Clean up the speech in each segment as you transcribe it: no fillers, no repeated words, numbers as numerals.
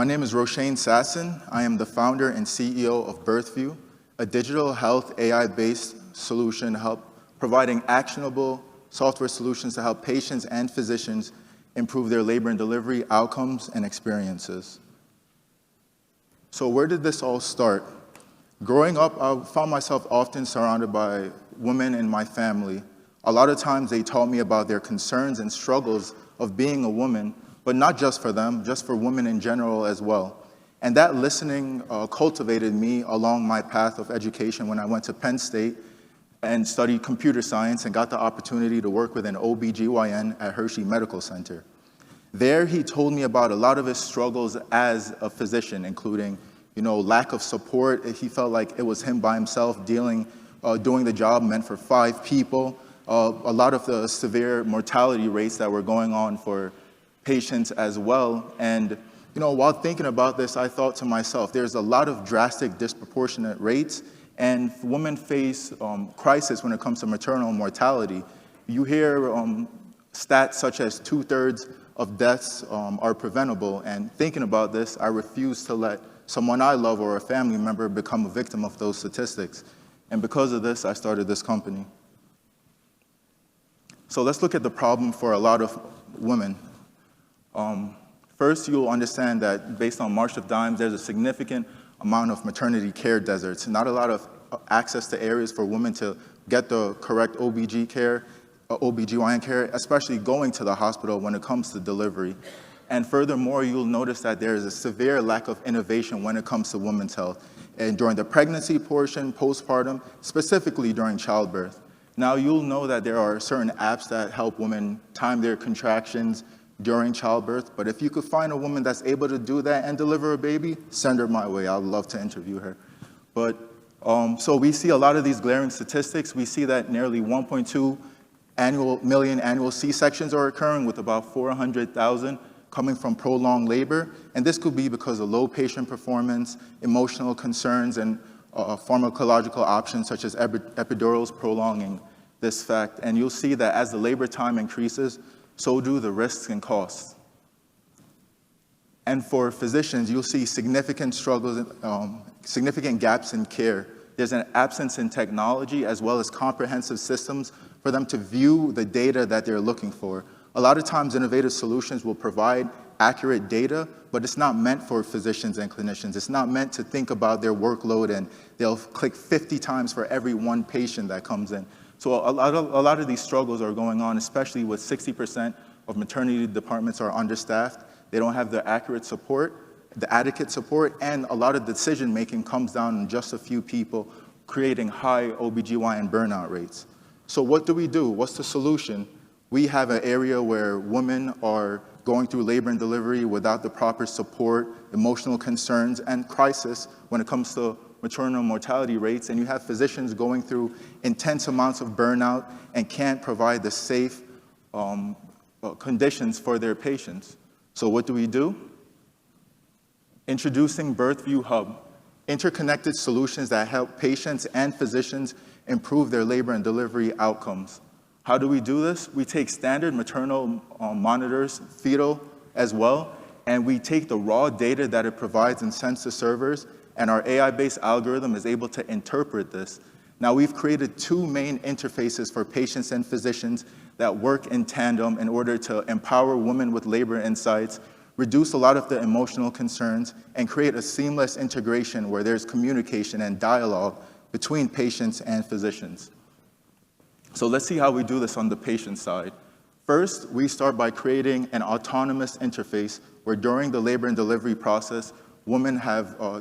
My name is Roshane Sasson. I am the founder and CEO of Birthvue, a digital health AI-based solution providing actionable software solutions to help patients and physicians improve their labor and delivery outcomes and experiences. So where did this all start? Growing up, I found myself often surrounded by women in my family. A lot of times they taught me about their concerns and struggles of being a woman, but not just for them, just for women in general as well. And that listening cultivated me along my path of education when I went to Penn State and studied computer science and got the opportunity to work with an OBGYN at Hershey Medical Center. There, he told me about a lot of his struggles as a physician, including, lack of support. He felt like it was him by himself doing the job meant for 5 people. A lot of the severe mortality rates that were going on for patients as well. And, while thinking about this, I thought to myself, there's a lot of drastic disproportionate rates, and women face crisis when it comes to maternal mortality. You hear stats such as 2/3 of deaths are preventable, and thinking about this, I refuse to let someone I love or a family member become a victim of those statistics. And because of this, I started this company. So let's look at the problem for a lot of women. First, you'll understand that based on March of Dimes, there's a significant amount of maternity care deserts, not a lot of access to areas for women to get the correct OBGYN care, especially going to the hospital when it comes to delivery. And furthermore, you'll notice that there is a severe lack of innovation when it comes to women's health, and during the pregnancy portion, postpartum, specifically during childbirth. Now, you'll know that there are certain apps that help women time their contractions during childbirth, but if you could find a woman that's able to do that and deliver a baby, send her my way. I'd love to interview her. But so we see a lot of these glaring statistics. We see that nearly 1.2 million annual C-sections are occurring, with about 400,000 coming from prolonged labor. And this could be because of low patient performance, emotional concerns, and pharmacological options such as epidurals prolonging this fact. And you'll see that as the labor time increases, so do the risks and costs. And for physicians, you'll see significant struggles, significant gaps in care. There's an absence in technology as well as comprehensive systems for them to view the data that they're looking for. A lot of times, innovative solutions will provide accurate data, but it's not meant for physicians and clinicians. It's not meant to think about their workload and they'll click 50 times for every one patient that comes in. So a lot of these struggles are going on, especially with 60% of maternity departments are understaffed. They don't have the accurate support, the adequate support, and a lot of decision-making comes down on just a few people, creating high OBGYN burnout rates. So what do we do? What's the solution? We have an area where women are going through labor and delivery without the proper support, emotional concerns, and crisis when it comes to maternal mortality rates, and you have physicians going through intense amounts of burnout and can't provide the safe conditions for their patients. So what do? Introducing Birthvue Hub, interconnected solutions that help patients and physicians improve their labor and delivery outcomes. How do we do this? We take standard maternal monitors, fetal as well, and we take the raw data that it provides and sends to servers, and our AI-based algorithm is able to interpret this. Now, we've created 2 main interfaces for patients and physicians that work in tandem in order to empower women with labor insights, reduce a lot of the emotional concerns, and create a seamless integration where there's communication and dialogue between patients and physicians. So let's see how we do this on the patient side. First, we start by creating an autonomous interface where during the labor and delivery process, women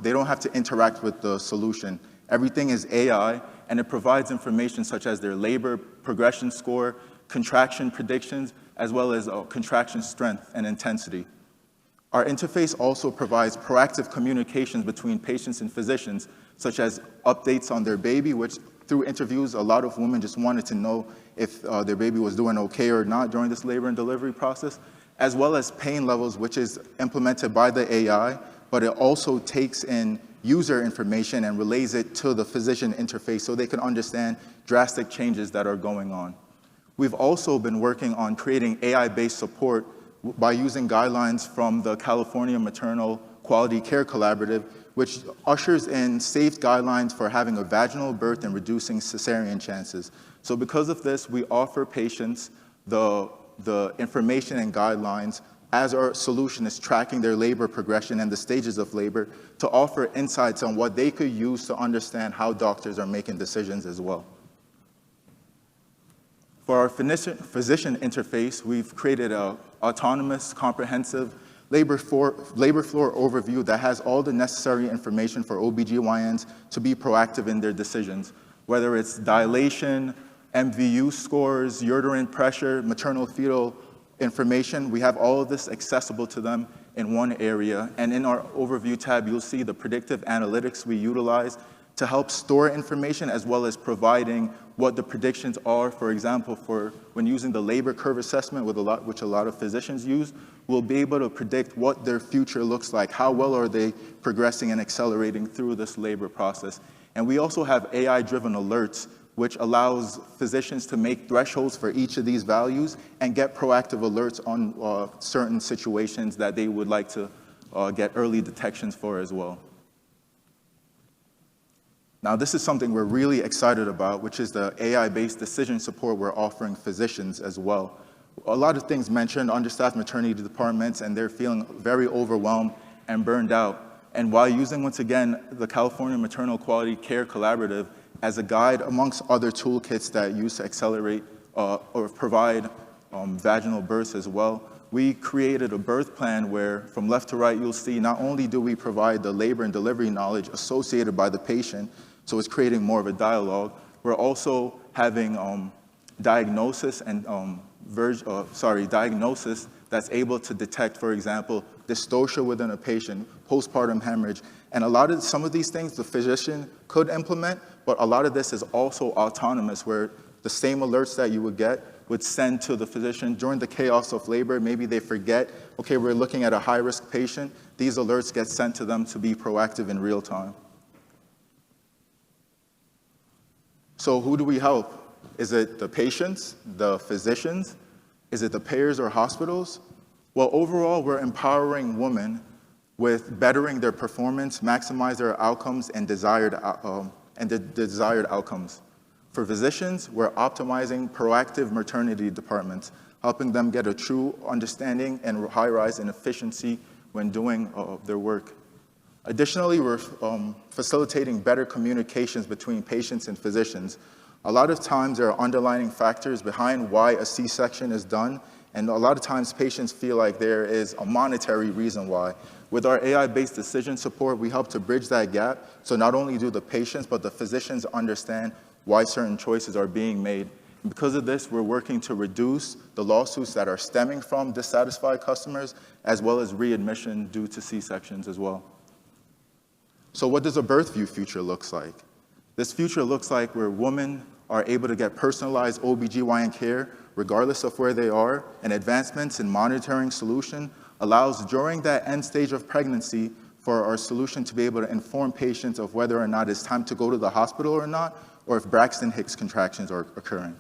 they don't have to interact with the solution. Everything is AI, and it provides information such as their labor progression score, contraction predictions, as well as contraction strength and intensity. Our interface also provides proactive communications between patients and physicians, such as updates on their baby, which through interviews, a lot of women just wanted to know if their baby was doing okay or not during this labor and delivery process, as well as pain levels, which is implemented by the AI, but it also takes in user information and relays it to the physician interface so they can understand drastic changes that are going on. We've also been working on creating AI-based support by using guidelines from the California Maternal Quality Care Collaborative, which ushers in safe guidelines for having a vaginal birth and reducing cesarean chances. So because of this, we offer patients the information and guidelines as our solution is tracking their labor progression and the stages of labor to offer insights on what they could use to understand how doctors are making decisions as well. For our physician interface, we've created an autonomous, comprehensive labor floor overview that has all the necessary information for OBGYNs to be proactive in their decisions, whether it's dilation, MVU scores, uterine pressure, maternal fetal information. We have all of this accessible to them in one area. And in our overview tab, you'll see the predictive analytics we utilize to help store information as well as providing what the predictions are. For example, for when using the labor curve assessment, which a lot of physicians use, we'll be able to predict what their future looks like, how well are they progressing and accelerating through this labor process. And we also have AI-driven alerts, which allows physicians to make thresholds for each of these values and get proactive alerts on certain situations that they would like to get early detections for as well. Now, this is something we're really excited about, which is the AI-based decision support we're offering physicians as well. A lot of things mentioned, understaffed maternity departments, and they're feeling very overwhelmed and burned out. And while using, once again, the California Maternal Quality Care Collaborative as a guide amongst other toolkits that use to accelerate or provide vaginal births as well, we created a birth plan where from left to right, you'll see not only do we provide the labor and delivery knowledge associated by the patient, so it's creating more of a dialogue, we're also having diagnosis and diagnosis that's able to detect, for example, dystocia within a patient, postpartum hemorrhage, and some of these things the physician could implement, but a lot of this is also autonomous, where the same alerts that you would get would send to the physician during the chaos of labor. Maybe they forget, okay, we're looking at a high-risk patient. These alerts get sent to them to be proactive in real time. So who do we help? Is it the patients, the physicians? Is it the payers or hospitals? Well, overall, we're empowering women with bettering their performance, maximize their outcomes, and the desired outcomes. For physicians, we're optimizing proactive maternity departments, helping them get a true understanding and high rise in efficiency when doing their work. Additionally, we're facilitating better communications between patients and physicians. A lot of times there are underlying factors behind why a C-section is done, and a lot of times patients feel like there is a monetary reason why. With our AI-based decision support, we help to bridge that gap, so not only do the patients, but the physicians understand why certain choices are being made. And because of this, we're working to reduce the lawsuits that are stemming from dissatisfied customers, as well as readmission due to C-sections as well. So what does a Birthvue future look like? This future looks like where women are able to get personalized OBGYN care regardless of where they are, and advancements in monitoring solution allows during that end stage of pregnancy for our solution to be able to inform patients of whether or not it's time to go to the hospital or not, or if Braxton Hicks contractions are occurring.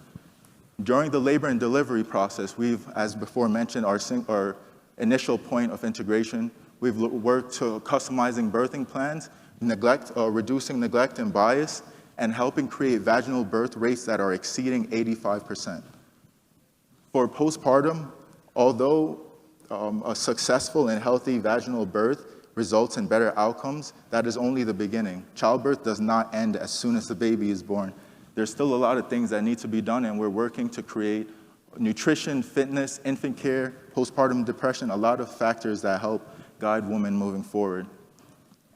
During the labor and delivery process, we've, as before mentioned, our initial point of integration, we've worked to customizing birthing plans, reducing neglect and bias, and helping create vaginal birth rates that are exceeding 85%. For postpartum, although a successful and healthy vaginal birth results in better outcomes, that is only the beginning. Childbirth does not end as soon as the baby is born. There's still a lot of things that need to be done, and we're working to create nutrition, fitness, infant care, postpartum depression, a lot of factors that help guide women moving forward.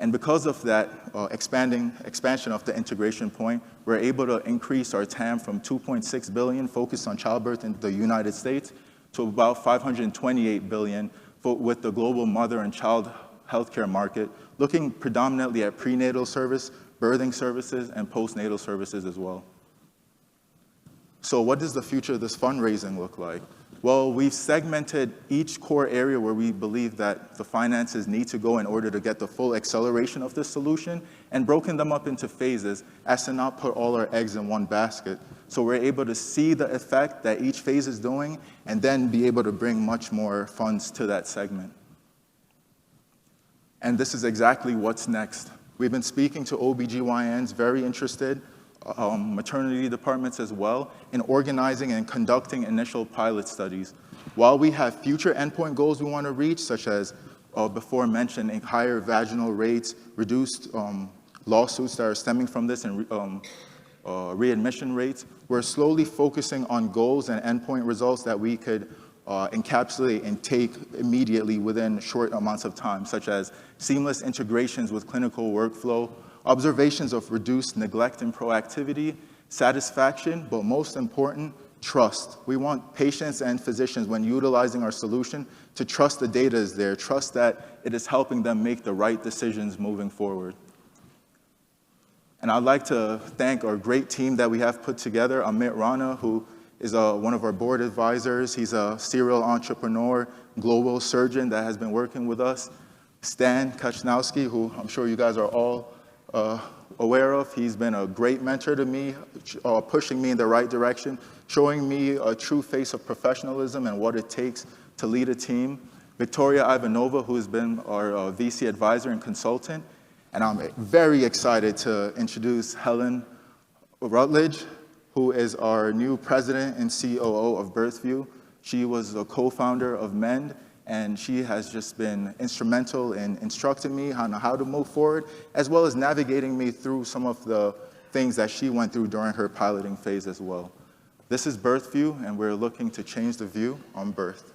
And because of that expansion of the integration point, we're able to increase our TAM from $2.6 billion focused on childbirth in the United States to about $528 billion with the global mother and child healthcare market, looking predominantly at prenatal service, birthing services, and postnatal services as well. So what does the future of this fundraising look like? Well, we've segmented each core area where we believe that the finances need to go in order to get the full acceleration of this solution, and broken them up into phases as to not put all our eggs in one basket. So we're able to see the effect that each phase is doing and then be able to bring much more funds to that segment. And this is exactly what's next. We've been speaking to OBGYNs, very interested, maternity departments as well, in organizing and conducting initial pilot studies. While we have future endpoint goals we want to reach, such as before mentioned, higher vaginal rates, reduced lawsuits that are stemming from this, and readmission rates, we're slowly focusing on goals and endpoint results that we could encapsulate and take immediately within short amounts of time, such as seamless integrations with clinical workflow, observations of reduced neglect and proactivity, satisfaction, but most important, trust. We want patients and physicians, when utilizing our solution, to trust the data is there, trust that it is helping them make the right decisions moving forward. And I'd like to thank our great team that we have put together, Amit Rana, who is one of our board advisors. He's a serial entrepreneur, global surgeon that has been working with us. Stan Kachnowski, who I'm sure you guys are all aware of. He's been a great mentor to me, pushing me in the right direction, showing me a true face of professionalism and what it takes to lead a team. Victoria Ivanova, who has been our VC advisor and consultant. And I'm very excited to introduce Helen Rutledge, who is our new president and COO of Birthvue. She was a co-founder of Mend, and she has just been instrumental in instructing me on how to move forward, as well as navigating me through some of the things that she went through during her piloting phase as well. This is Birthvue, and we're looking to change the view on birth.